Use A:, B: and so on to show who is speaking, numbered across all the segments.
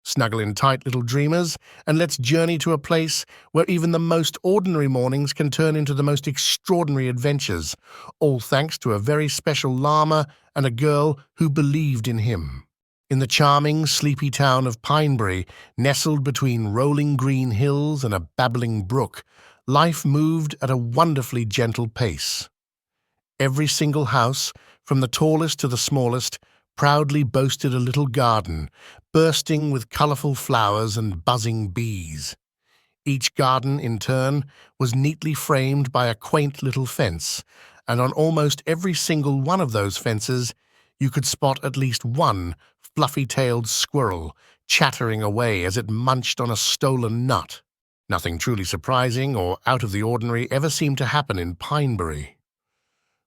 A: Snuggle in tight, little dreamers, and let's journey to a place where even the most ordinary mornings can turn into the most extraordinary adventures, all thanks to a very special llama and a girl who believed in him. In the charming, sleepy town of Pinebury, nestled between rolling green hills and a babbling brook, life moved at a wonderfully gentle pace. Every single house, from the tallest to the smallest, proudly boasted a little garden, bursting with colorful flowers and buzzing bees. Each garden, in turn, was neatly framed by a quaint little fence, and on almost every single one of those fences you could spot at least one fluffy-tailed squirrel chattering away as it munched on a stolen nut. Nothing truly surprising or out of the ordinary ever seemed to happen in Pinebury.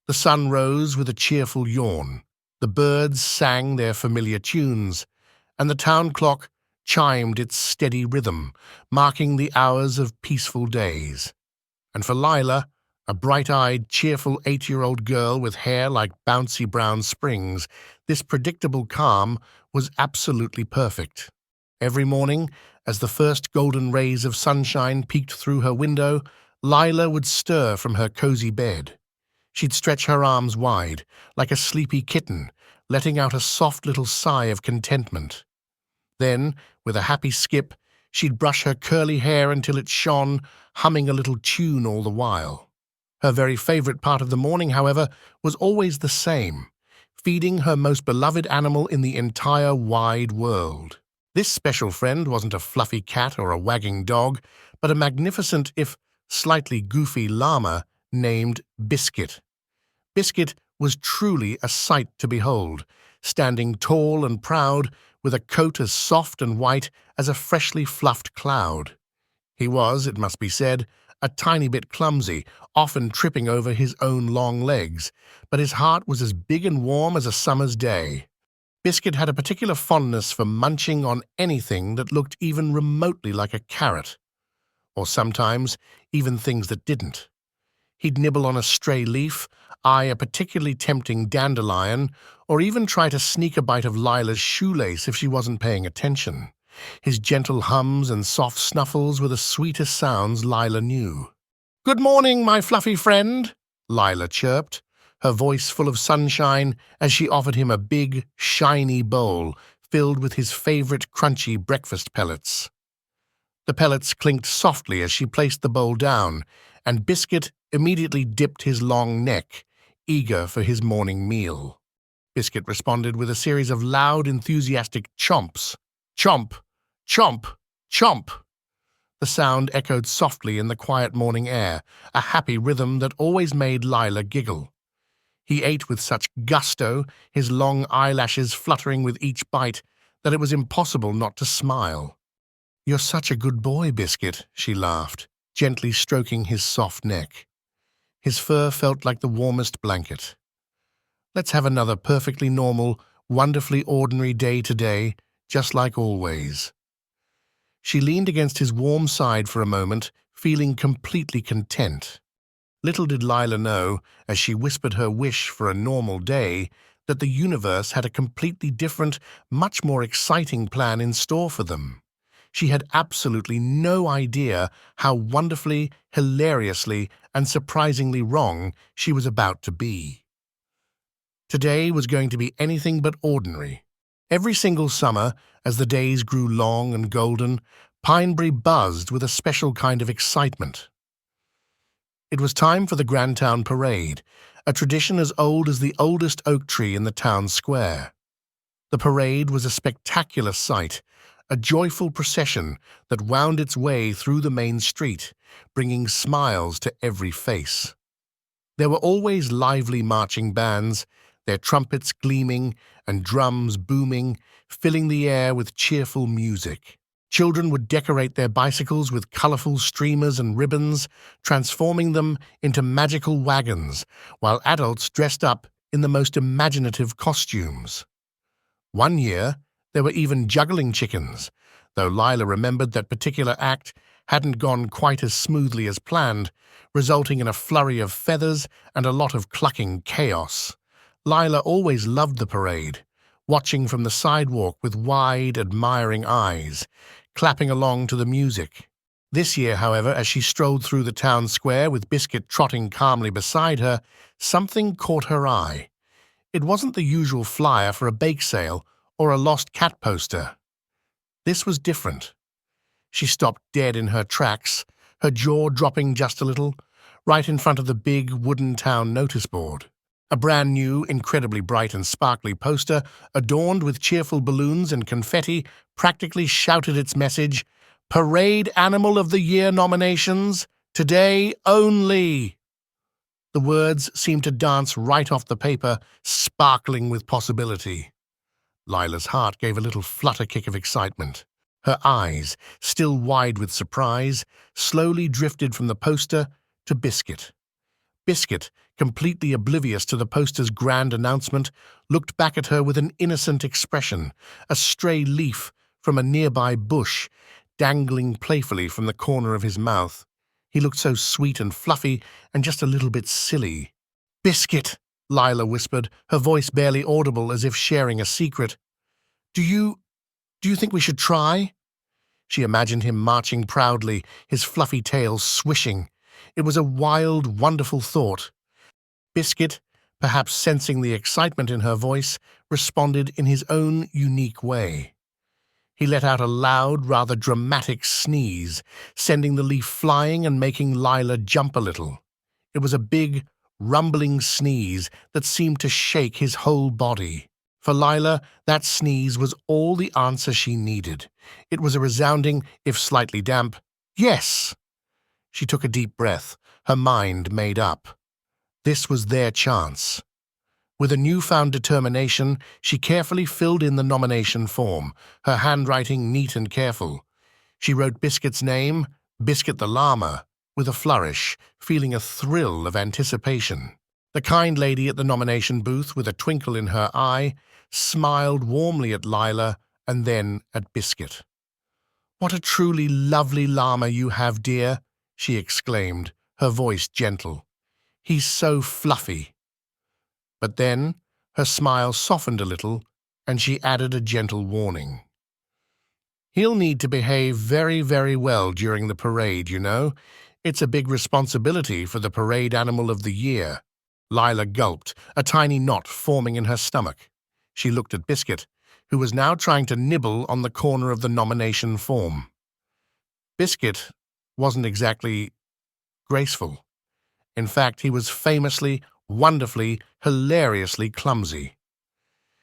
A: The sun rose with a cheerful yawn. The birds sang their familiar tunes, and the town clock chimed its steady rhythm, marking the hours of peaceful days. And for Layla, a bright-eyed, cheerful 8-year-old girl with hair like bouncy brown springs, this predictable calm was absolutely perfect. Every morning, as the first golden rays of sunshine peeked through her window, Layla would stir from her cozy bed. She'd stretch her arms wide, like a sleepy kitten, letting out a soft little sigh of contentment. Then, with a happy skip, she'd brush her curly hair until it shone, humming a little tune all the while. Her very favorite part of the morning, however, was always the same: feeding her most beloved animal in the entire wide world. This special friend wasn't a fluffy cat or a wagging dog, but a magnificent, if slightly goofy llama named Biscuit. Biscuit was truly a sight to behold, standing tall and proud, with a coat as soft and white as a freshly fluffed cloud. He was, it must be said, a tiny bit clumsy, often tripping over his own long legs, but his heart was as big and warm as a summer's day. Biscuit had a particular fondness for munching on anything that looked even remotely like a carrot, or sometimes even things that didn't. He'd nibble on a stray leaf, eye a particularly tempting dandelion, or even try to sneak a bite of Layla's shoelace if she wasn't paying attention. His gentle hums and soft snuffles were the sweetest sounds Layla knew. "Good morning, my fluffy friend," Layla chirped, her voice full of sunshine as she offered him a big, shiny bowl filled with his favorite crunchy breakfast pellets. The pellets clinked softly as she placed the bowl down, and Biscuit immediately dipped his long neck, eager for his morning meal. Biscuit responded with a series of loud, enthusiastic chomps. Chomp, chomp, chomp. The sound echoed softly in the quiet morning air, a happy rhythm that always made Layla giggle. He ate with such gusto, his long eyelashes fluttering with each bite, that it was impossible not to smile. "You're such a good boy, Biscuit," she laughed, gently stroking his soft neck. His fur felt like the warmest blanket. "Let's have another perfectly normal, wonderfully ordinary day today, just like always." She leaned against his warm side for a moment, feeling completely content. Little did Layla know, as she whispered her wish for a normal day, that the universe had a completely different, much more exciting plan in store for them. She had absolutely no idea how wonderfully, hilariously, and surprisingly wrong she was about to be. Today was going to be anything but ordinary. Every single summer, as the days grew long and golden, Pinebury buzzed with a special kind of excitement. It was time for the Grand Town Parade, a tradition as old as the oldest oak tree in the town square. The parade was a spectacular sight, a joyful procession that wound its way through the main street, bringing smiles to every face. There were always lively marching bands, their trumpets gleaming and drums booming, filling the air with cheerful music. Children would decorate their bicycles with colorful streamers and ribbons, transforming them into magical wagons, while adults dressed up in the most imaginative costumes. One year, there were even juggling chickens, though Layla remembered that particular act hadn't gone quite as smoothly as planned, resulting in a flurry of feathers and a lot of clucking chaos. Layla always loved the parade, watching from the sidewalk with wide, admiring eyes, clapping along to the music. This year, however, as she strolled through the town square with Biscuit trotting calmly beside her, something caught her eye. It wasn't the usual flyer for a bake sale or a lost cat poster. This was different. She stopped dead in her tracks, her jaw dropping just a little, right in front of the big wooden town notice board. A brand new, incredibly bright and sparkly poster, adorned with cheerful balloons and confetti, practically shouted its message, "Parade Animal of the Year nominations, today only." The words seemed to dance right off the paper, sparkling with possibility. Lila's heart gave a little flutter kick of excitement. Her eyes, still wide with surprise, slowly drifted from the poster to Biscuit. Biscuit, completely oblivious to the poster's grand announcement, looked back at her with an innocent expression, a stray leaf from a nearby bush dangling playfully from the corner of his mouth. He looked so sweet and fluffy and just a little bit silly. "Biscuit," Lila whispered, her voice barely audible as if sharing a secret. Do you think we should try?" She imagined him marching proudly, his fluffy tail swishing. It was a wild, wonderful thought. Biscuit, perhaps sensing the excitement in her voice, responded in his own unique way. He let out a loud, rather dramatic sneeze, sending the leaf flying and making Lila jump a little. It was a big, rumbling sneeze that seemed to shake his whole body. For Lila, that sneeze was all the answer she needed. It was a resounding, if slightly damp, "Yes!" She took a deep breath, her mind made up. This was their chance. With a newfound determination, she carefully filled in the nomination form, her handwriting neat and careful. She wrote Biscuit's name, Biscuit the Llama, with a flourish, feeling a thrill of anticipation. The kind lady at the nomination booth, with a twinkle in her eye, smiled warmly at Lila and then at Biscuit. "What a truly lovely llama you have, dear," she exclaimed, her voice gentle. "He's so fluffy." But then her smile softened a little, and she added a gentle warning. "He'll need to behave very, very well during the parade, you know. It's a big responsibility for the Parade Animal of the Year." Lila gulped, a tiny knot forming in her stomach. She looked at Biscuit, who was now trying to nibble on the corner of the nomination form. Biscuit wasn't exactly graceful. In fact, he was famously, wonderfully, hilariously clumsy.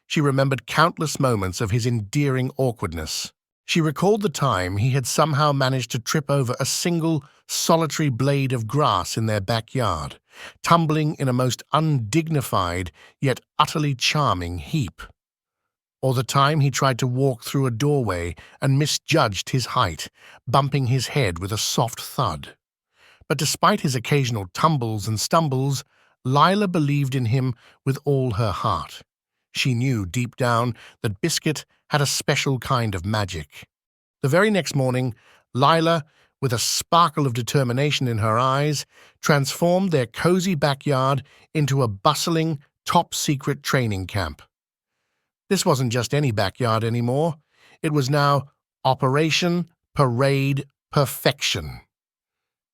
A: She remembered countless moments of his endearing awkwardness. She recalled the time he had somehow managed to trip over a single, solitary blade of grass in their backyard, tumbling in a most undignified yet utterly charming heap. Or the time he tried to walk through a doorway and misjudged his height, bumping his head with a soft thud. But despite his occasional tumbles and stumbles, Lila believed in him with all her heart. She knew deep down that Biscuit had a special kind of magic. The very next morning, Lila, with a sparkle of determination in her eyes, transformed their cozy backyard into a bustling, top-secret training camp. This wasn't just any backyard anymore. It was now Operation Parade Perfection.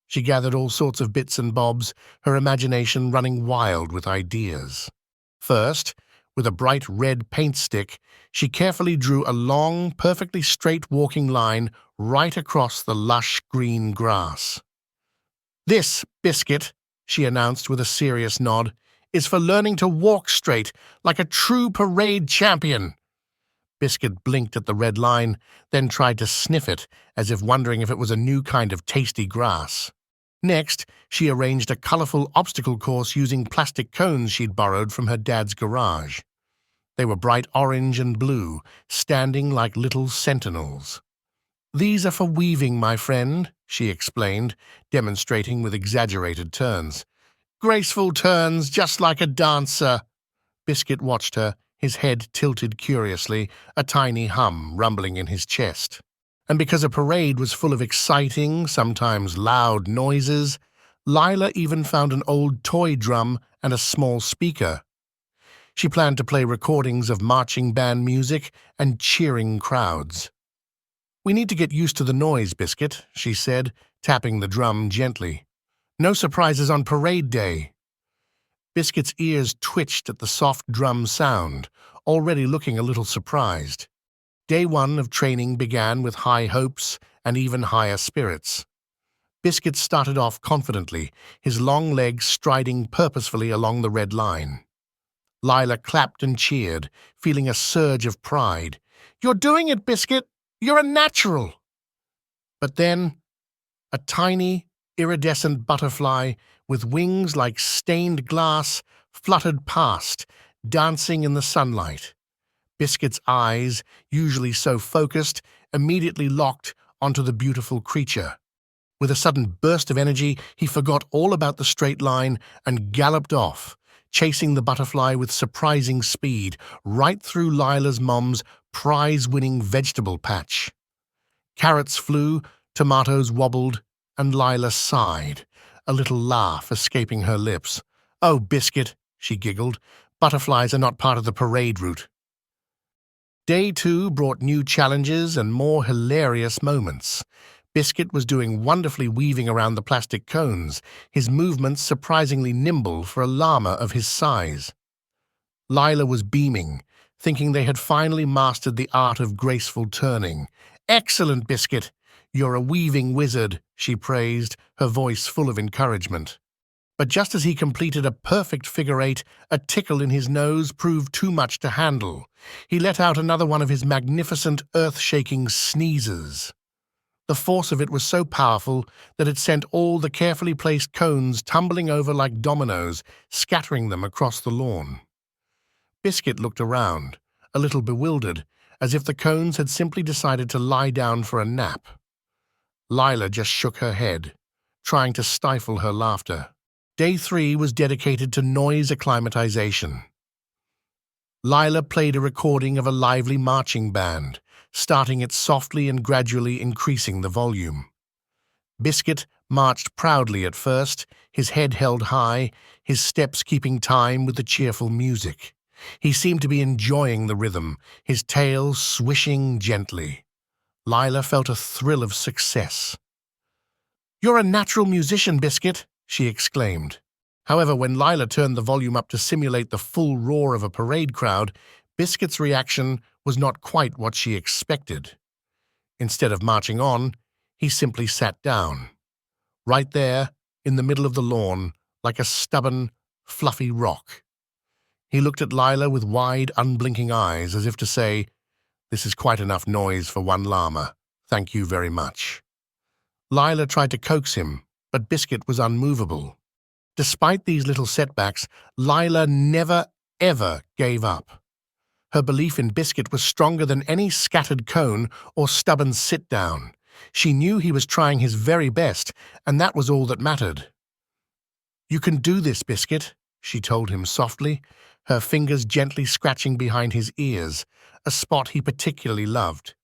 A: She gathered all sorts of bits and bobs, her imagination running wild with ideas. First, with a bright red paint stick, she carefully drew a long, perfectly straight walking line right across the lush green grass. "This, Biscuit," she announced with a serious nod, "is for learning to walk straight, like a true parade champion." Biscuit blinked at the red line, then tried to sniff it, as if wondering if it was a new kind of tasty grass. Next, she arranged a colorful obstacle course using plastic cones she'd borrowed from her dad's garage. They were bright orange and blue, standing like little sentinels. "These are for weaving, my friend," she explained, demonstrating with exaggerated turns. "Graceful turns, just like a dancer." Biscuit watched her, his head tilted curiously, a tiny hum rumbling in his chest. And because a parade was full of exciting, sometimes loud noises, Lila even found an old toy drum and a small speaker. She planned to play recordings of marching band music and cheering crowds. "We need to get used to the noise, Biscuit," she said, tapping the drum gently. "No surprises on parade day." Biscuit's ears twitched at the soft drum sound, already looking a little surprised. Day one of training began with high hopes and even higher spirits. Biscuit started off confidently, his long legs striding purposefully along the red line. Layla clapped and cheered, feeling a surge of pride. "You're doing it, Biscuit! You're a natural!" But then, a tiny, iridescent butterfly with wings like stained glass fluttered past, dancing in the sunlight. Biscuit's eyes, usually so focused, immediately locked onto the beautiful creature. With a sudden burst of energy, he forgot all about the straight line and galloped off, chasing the butterfly with surprising speed, right through Layla's mom's prize-winning vegetable patch. Carrots flew, tomatoes wobbled, and Layla sighed, a little laugh escaping her lips. "Oh, Biscuit," she giggled, "butterflies are not part of the parade route." Day two brought new challenges and more hilarious moments. Biscuit was doing wonderfully weaving around the plastic cones, his movements surprisingly nimble for a llama of his size. Layla was beaming, thinking they had finally mastered the art of graceful turning. "Excellent, Biscuit! You're a weaving wizard," she praised, her voice full of encouragement. But just as he completed a perfect figure eight, a tickle in his nose proved too much to handle. He let out another one of his magnificent, earth-shaking sneezes. The force of it was so powerful that it sent all the carefully placed cones tumbling over like dominoes, scattering them across the lawn. Biscuit looked around, a little bewildered, as if the cones had simply decided to lie down for a nap. Layla just shook her head, trying to stifle her laughter. Day three was dedicated to noise acclimatization. Layla played a recording of a lively marching band, starting it softly and gradually increasing the volume. Biscuit marched proudly at first, his head held high, his steps keeping time with the cheerful music. He seemed to be enjoying the rhythm, his tail swishing gently. Layla felt a thrill of success. "You're a natural musician, Biscuit," she exclaimed. However, when Layla turned the volume up to simulate the full roar of a parade crowd, Biscuit's reaction was not quite what she expected. Instead of marching on, he simply sat down, right there in the middle of the lawn, like a stubborn, fluffy rock. He looked at Layla with wide, unblinking eyes, as if to say, "This is quite enough noise for one llama. Thank you very much." Layla tried to coax him, but Biscuit was unmovable. Despite these little setbacks, Layla never, ever gave up. Her belief in Biscuit was stronger than any scattered cone or stubborn sit-down. She knew he was trying his very best, and that was all that mattered. "You can do this, Biscuit," she told him softly, her fingers gently scratching behind his ears, a spot he particularly loved.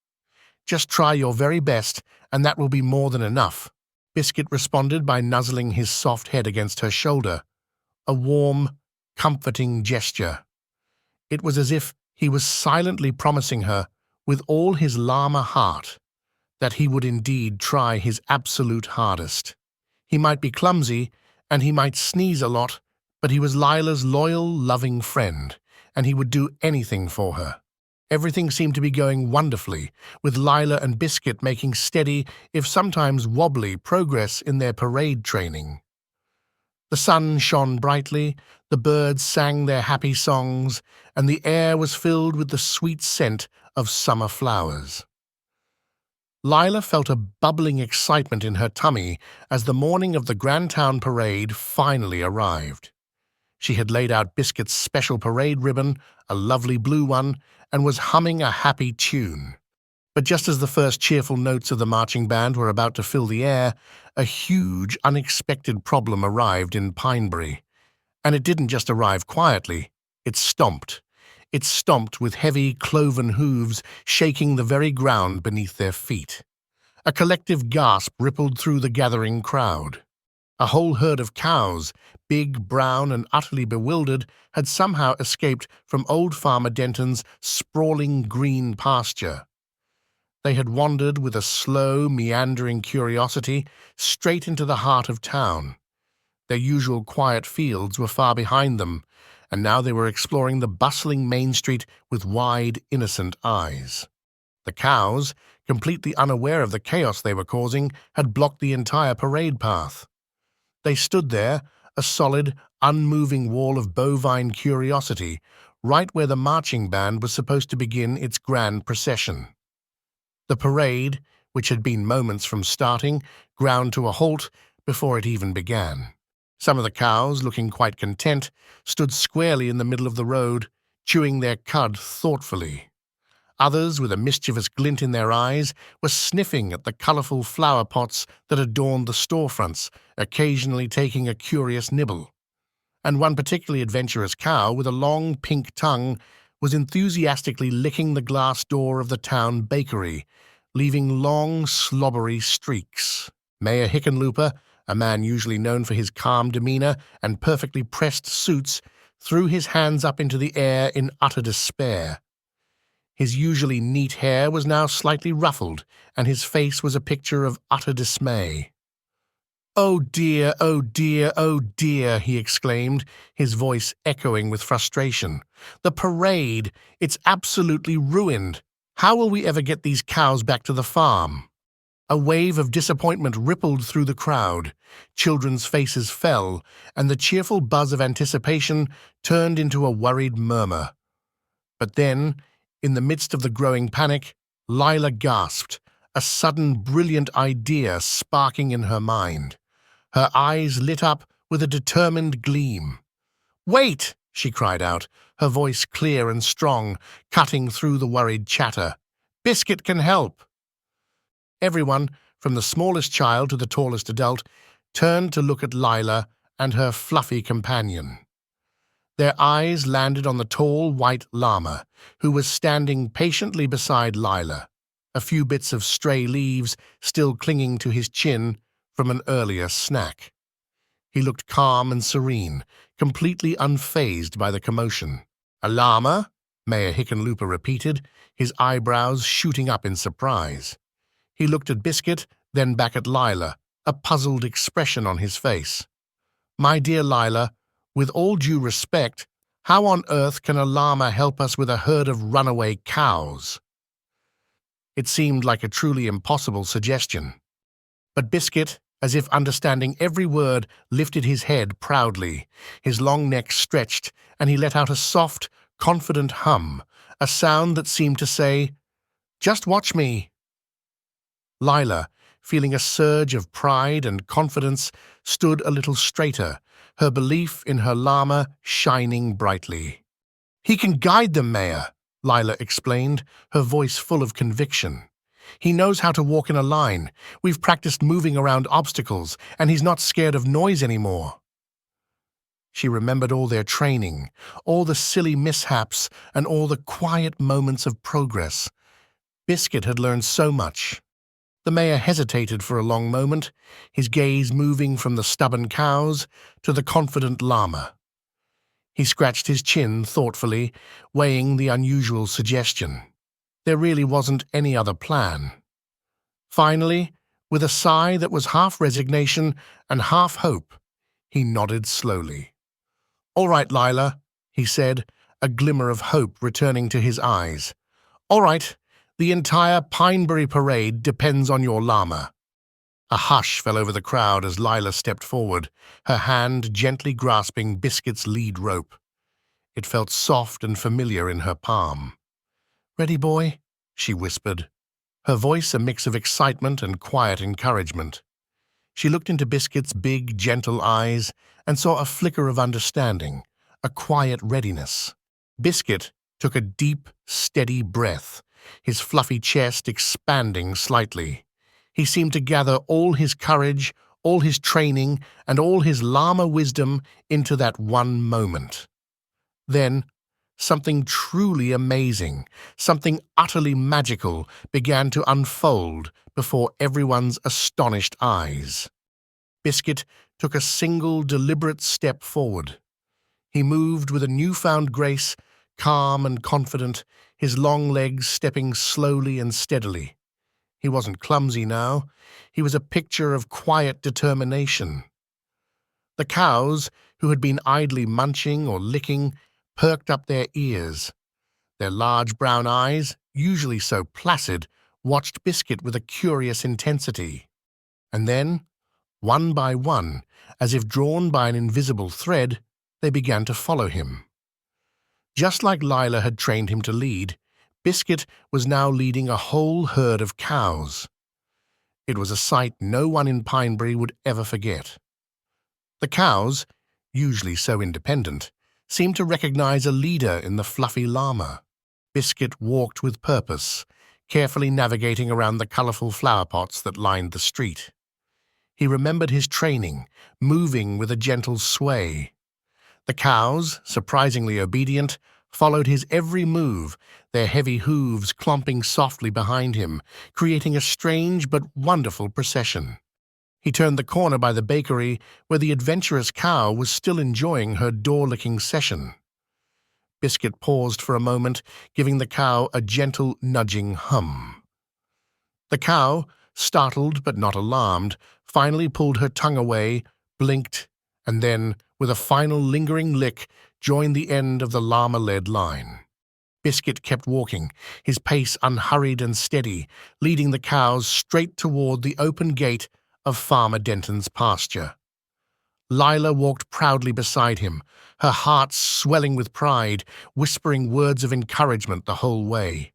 A: "Just try your very best, and that will be more than enough." Biscuit responded by nuzzling his soft head against her shoulder, a warm, comforting gesture. It was as if he was silently promising her, with all his llama heart, that he would indeed try his absolute hardest. He might be clumsy, and he might sneeze a lot, but he was Layla's loyal, loving friend, and he would do anything for her. Everything seemed to be going wonderfully, with Layla and Biscuit making steady, if sometimes wobbly, progress in their parade training. The sun shone brightly, the birds sang their happy songs, and the air was filled with the sweet scent of summer flowers. Layla felt a bubbling excitement in her tummy as the morning of the Grandtown Parade finally arrived. She had laid out Biscuit's special parade ribbon, a lovely blue one, and was humming a happy tune. But just as the first cheerful notes of the marching band were about to fill the air, a huge, unexpected problem arrived in Pinebury. And it didn't just arrive quietly, it stomped. It stomped with heavy, cloven hooves, shaking the very ground beneath their feet. A collective gasp rippled through the gathering crowd. A whole herd of cows, big, brown, and utterly bewildered, had somehow escaped from old Farmer Denton's sprawling green pasture. They had wandered with a slow, meandering curiosity straight into the heart of town. Their usual quiet fields were far behind them, and now they were exploring the bustling main street with wide, innocent eyes. The cows, completely unaware of the chaos they were causing, had blocked the entire parade path. They stood there, a solid, unmoving wall of bovine curiosity, right where the marching band was supposed to begin its grand procession. The parade, which had been moments from starting, ground to a halt before it even began. Some of the cows, looking quite content, stood squarely in the middle of the road, chewing their cud thoughtfully. Others, with a mischievous glint in their eyes, were sniffing at the colourful flower pots that adorned the storefronts, occasionally taking a curious nibble. And one particularly adventurous cow, with a long pink tongue, was enthusiastically licking the glass door of the town bakery, leaving long, slobbery streaks. Mayor Hickenlooper, a man usually known for his calm demeanour and perfectly pressed suits, threw his hands up into the air in utter despair. His usually neat hair was now slightly ruffled, and his face was a picture of utter dismay. "Oh dear, oh dear, oh dear," he exclaimed, his voice echoing with frustration. "The parade! It's absolutely ruined. How will we ever get these cows back to the farm?" A wave of disappointment rippled through the crowd. Children's faces fell, and the cheerful buzz of anticipation turned into a worried murmur. But then, in the midst of the growing panic, Layla gasped, a sudden brilliant idea sparking in her mind. Her eyes lit up with a determined gleam. "Wait!" she cried out, her voice clear and strong, cutting through the worried chatter. "Biscuit can help." Everyone, from the smallest child to the tallest adult, turned to look at Layla and her fluffy companion. Their eyes landed on the tall white llama, who was standing patiently beside Layla, a few bits of stray leaves still clinging to his chin from an earlier snack. He looked calm and serene, completely unfazed by the commotion. "A llama?" Mayor Hickenlooper repeated, his eyebrows shooting up in surprise. He looked at Biscuit, then back at Layla, a puzzled expression on his face. "My dear Layla, with all due respect, how on earth can a llama help us with a herd of runaway cows?" It seemed like a truly impossible suggestion. But Biscuit, as if understanding every word, lifted his head proudly. His long neck stretched, and he let out a soft, confident hum, a sound that seemed to say, "Just watch me." Layla, feeling a surge of pride and confidence, stood a little straighter, her belief in her llama shining brightly. "He can guide them, Mayor," Layla explained, her voice full of conviction. "He knows how to walk in a line. We've practiced moving around obstacles, and he's not scared of noise anymore." She remembered all their training, all the silly mishaps, and all the quiet moments of progress. Biscuit had learned so much. The mayor hesitated for a long moment, his gaze moving from the stubborn cows to the confident llama. He scratched his chin thoughtfully, weighing the unusual suggestion. There really wasn't any other plan. Finally, with a sigh that was half resignation and half hope, he nodded slowly. "All right, Layla," he said, a glimmer of hope returning to his eyes. "All right. The entire Pineberry Parade depends on your llama." A hush fell over the crowd as Layla stepped forward, her hand gently grasping Biscuit's lead rope. It felt soft and familiar in her palm. "Ready, boy?" she whispered, her voice a mix of excitement and quiet encouragement. She looked into Biscuit's big, gentle eyes and saw a flicker of understanding, a quiet readiness. Biscuit took a deep, steady breath, his fluffy chest expanding slightly. He seemed to gather all his courage, all his training, and all his llama wisdom into that one moment. Then, something truly amazing, something utterly magical, began to unfold before everyone's astonished eyes. Biscuit took a single deliberate step forward. He moved with a newfound grace, calm and confident, his long legs stepping slowly and steadily. He wasn't clumsy now. He was a picture of quiet determination. The cows, who had been idly munching or licking, perked up their ears. Their large brown eyes, usually so placid, watched Biscuit with a curious intensity. And then, one by one, as if drawn by an invisible thread, they began to follow him. Just like Layla had trained him to lead, Biscuit was now leading a whole herd of cows. It was a sight no one in Pinebury would ever forget. The cows, usually so independent, seemed to recognize a leader in the fluffy llama. Biscuit walked with purpose, carefully navigating around the colorful flower pots that lined the street. He remembered his training, moving with a gentle sway. The cows, surprisingly obedient, followed his every move, their heavy hooves clomping softly behind him, creating a strange but wonderful procession. He turned the corner by the bakery, where the adventurous cow was still enjoying her door-licking session. Biscuit paused for a moment, giving the cow a gentle, nudging hum. The cow, startled but not alarmed, finally pulled her tongue away, blinked, and then, with a final lingering lick, joined the end of the llama-led line. Biscuit kept walking, his pace unhurried and steady, leading the cows straight toward the open gate of Farmer Denton's pasture. Layla walked proudly beside him, her heart swelling with pride, whispering words of encouragement the whole way.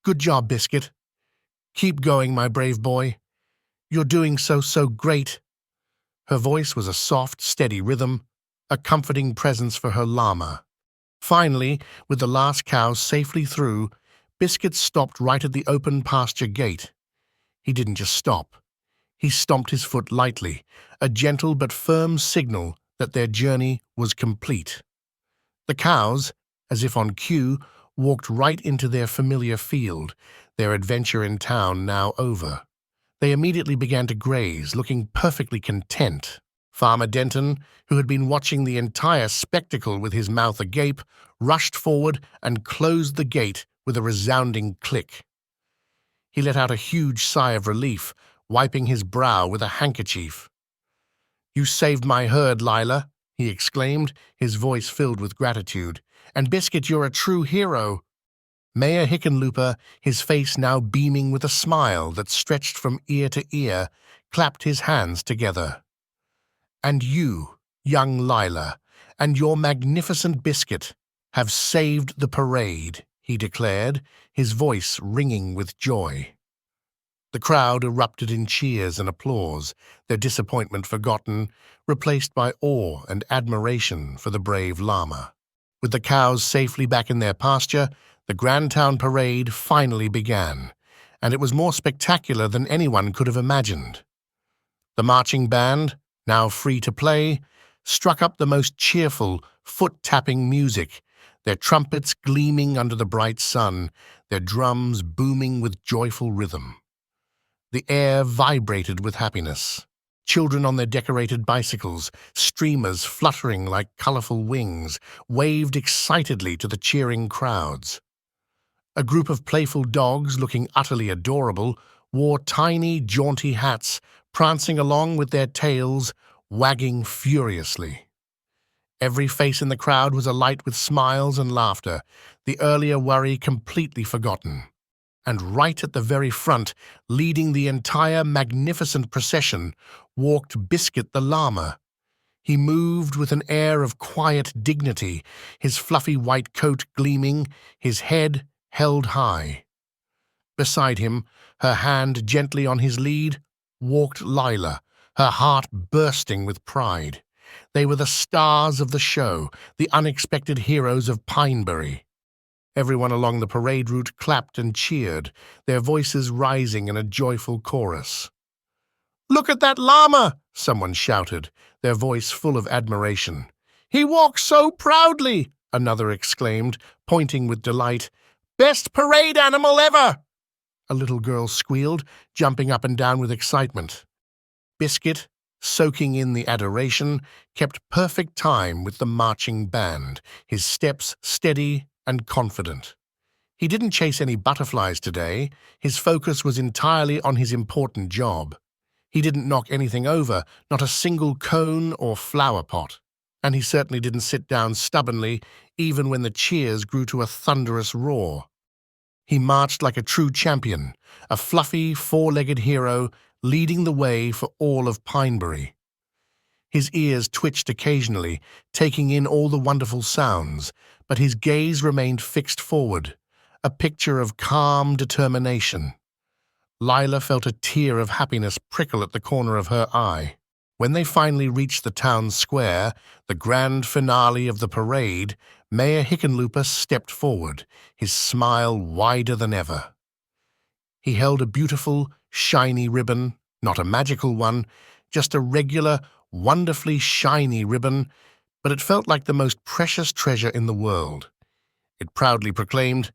A: "Good job, Biscuit. Keep going, my brave boy. You're doing so great." Her voice was a soft, steady rhythm, a comforting presence for her llama. Finally, with the last cow safely through, Biscuit stopped right at the open pasture gate. He didn't just stop. He stomped his foot lightly, a gentle but firm signal that their journey was complete. The cows, as if on cue, walked right into their familiar field, their adventure in town now over. They immediately began to graze, looking perfectly content. Farmer Denton, who had been watching the entire spectacle with his mouth agape, rushed forward and closed the gate with a resounding click. He let out a huge sigh of relief, wiping his brow with a handkerchief. "You saved my herd, Layla," he exclaimed, his voice filled with gratitude. "And Biscuit, you're a true hero." Mayor Hickenlooper, his face now beaming with a smile that stretched from ear to ear, clapped his hands together. "And you, young Layla, and your magnificent Biscuit, have saved the parade," he declared, his voice ringing with joy. The crowd erupted in cheers and applause, their disappointment forgotten, replaced by awe and admiration for the brave llama. With the cows safely back in their pasture, the Grand Town Parade finally began, and it was more spectacular than anyone could have imagined. The marching band, now free to play, struck up the most cheerful, foot-tapping music, their trumpets gleaming under the bright sun, their drums booming with joyful rhythm. The air vibrated with happiness. Children on their decorated bicycles, streamers fluttering like colorful wings, waved excitedly to the cheering crowds. A group of playful dogs, looking utterly adorable, wore tiny, jaunty hats, prancing along with their tails, wagging furiously. Every face in the crowd was alight with smiles and laughter, the earlier worry completely forgotten. And right at the very front, leading the entire magnificent procession, walked Biscuit the llama. He moved with an air of quiet dignity, his fluffy white coat gleaming, his head held high. Beside him, her hand gently on his lead, walked Layla, her heart bursting with pride. They were the stars of the show, the unexpected heroes of Pinebury. Everyone along the parade route clapped and cheered, their voices rising in a joyful chorus. "Look at that llama!" someone shouted, their voice full of admiration. "He walks so proudly!" another exclaimed, pointing with delight. "Best parade animal ever!" a little girl squealed, jumping up and down with excitement. Biscuit, soaking in the adoration, kept perfect time with the marching band, his steps steady and confident. He didn't chase any butterflies today. His focus was entirely on his important job. He didn't knock anything over, not a single cone or flower pot. And he certainly didn't sit down stubbornly, even when the cheers grew to a thunderous roar. He marched like a true champion, a fluffy, four-legged hero, leading the way for all of Pinebury. His ears twitched occasionally, taking in all the wonderful sounds, but his gaze remained fixed forward, a picture of calm determination. Layla felt a tear of happiness prickle at the corner of her eye. When they finally reached the town square, the grand finale of the parade, Mayor Hickenlooper stepped forward, his smile wider than ever. He held a beautiful, shiny ribbon, not a magical one, just a regular, wonderfully shiny ribbon, but it felt like the most precious treasure in the world. It proudly proclaimed,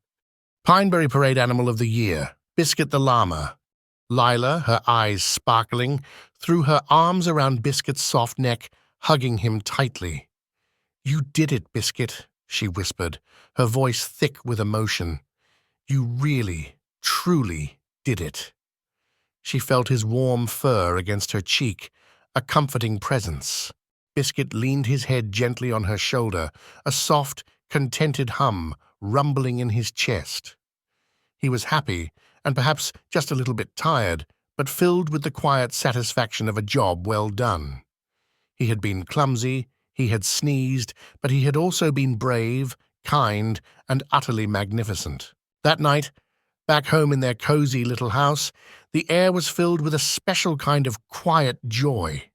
A: "Pinebury Parade Animal of the Year, Biscuit the Llama." Layla, her eyes sparkling, threw her arms around Biscuit's soft neck, hugging him tightly. "You did it, Biscuit," she whispered, her voice thick with emotion. "You really, truly did it." She felt his warm fur against her cheek, a comforting presence. Biscuit leaned his head gently on her shoulder, a soft, contented hum rumbling in his chest. He was happy, and perhaps just a little bit tired, but filled with the quiet satisfaction of a job well done. He had been clumsy, he had sneezed, but he had also been brave, kind, and utterly magnificent. That night, back home in their cozy little house, the air was filled with a special kind of quiet joy.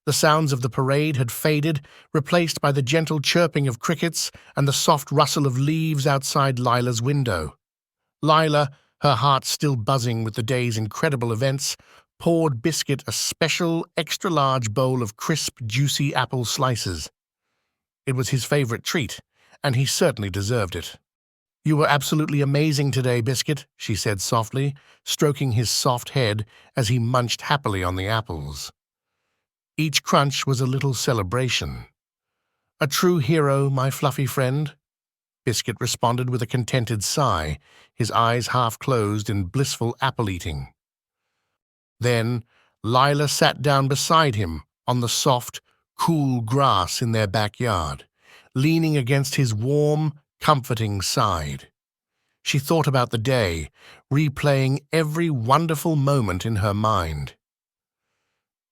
A: The sounds of the parade had faded, replaced by the gentle chirping of crickets and the soft rustle of leaves outside Layla's window. Layla, her heart still buzzing with the day's incredible events, poured Biscuit a special, extra-large bowl of crisp, juicy apple slices. It was his favorite treat, and he certainly deserved it. "You were absolutely amazing today, Biscuit," she said softly, stroking his soft head as he munched happily on the apples. Each crunch was a little celebration. "A true hero, my fluffy friend," Biscuit responded with a contented sigh, his eyes half closed in blissful apple-eating. Then Layla sat down beside him on the soft, cool grass in their backyard, leaning against his warm, comforting side. She thought about the day, replaying every wonderful moment in her mind.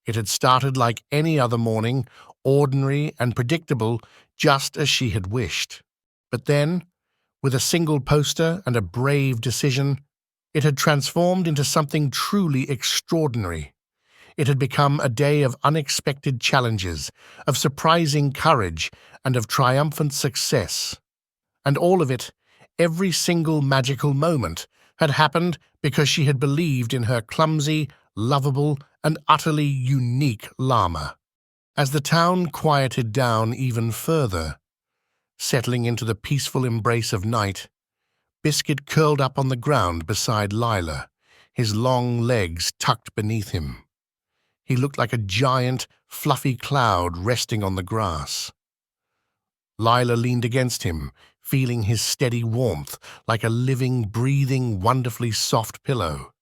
A: It had started like any other morning, ordinary and predictable, just as she had wished. But then, with a single poster and a brave decision, it had transformed into something truly extraordinary. It had become a day of unexpected challenges, of surprising courage, and of triumphant success. And all of it, every single magical moment, had happened because she had believed in her clumsy, lovable, and utterly unique llama. As the town quieted down even further, settling into the peaceful embrace of night, Biscuit curled up on the ground beside Layla, his long legs tucked beneath him. He looked like a giant, fluffy cloud resting on the grass. Layla leaned against him, feeling his steady warmth like a living, breathing, wonderfully soft pillow.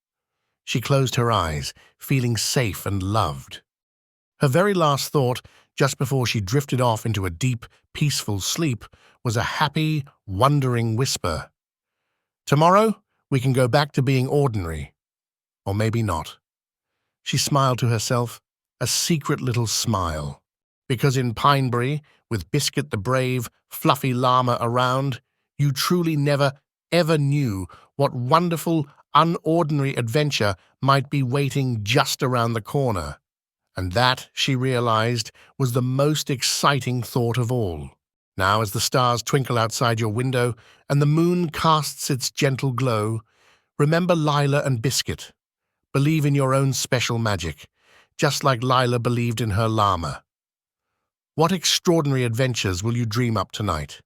A: She closed her eyes, feeling safe and loved. Her very last thought, just before she drifted off into a deep, peaceful sleep, was a happy, wondering whisper. "Tomorrow, we can go back to being ordinary. Or maybe not." She smiled to herself, a secret little smile. Because in Pinebury, with Biscuit the brave, fluffy llama around, you truly never, ever knew what wonderful, unordinary adventure might be waiting just around the corner. And that, she realized, was the most exciting thought of all. Now, as the stars twinkle outside your window and the moon casts its gentle glow, remember Layla and Biscuit. Believe in your own special magic, just like Layla believed in her llama. What extraordinary adventures will you dream up tonight?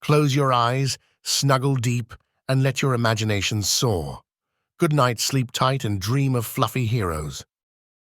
A: Close your eyes, snuggle deep, and let your imagination soar. Good night, sleep tight, and dream of fluffy heroes.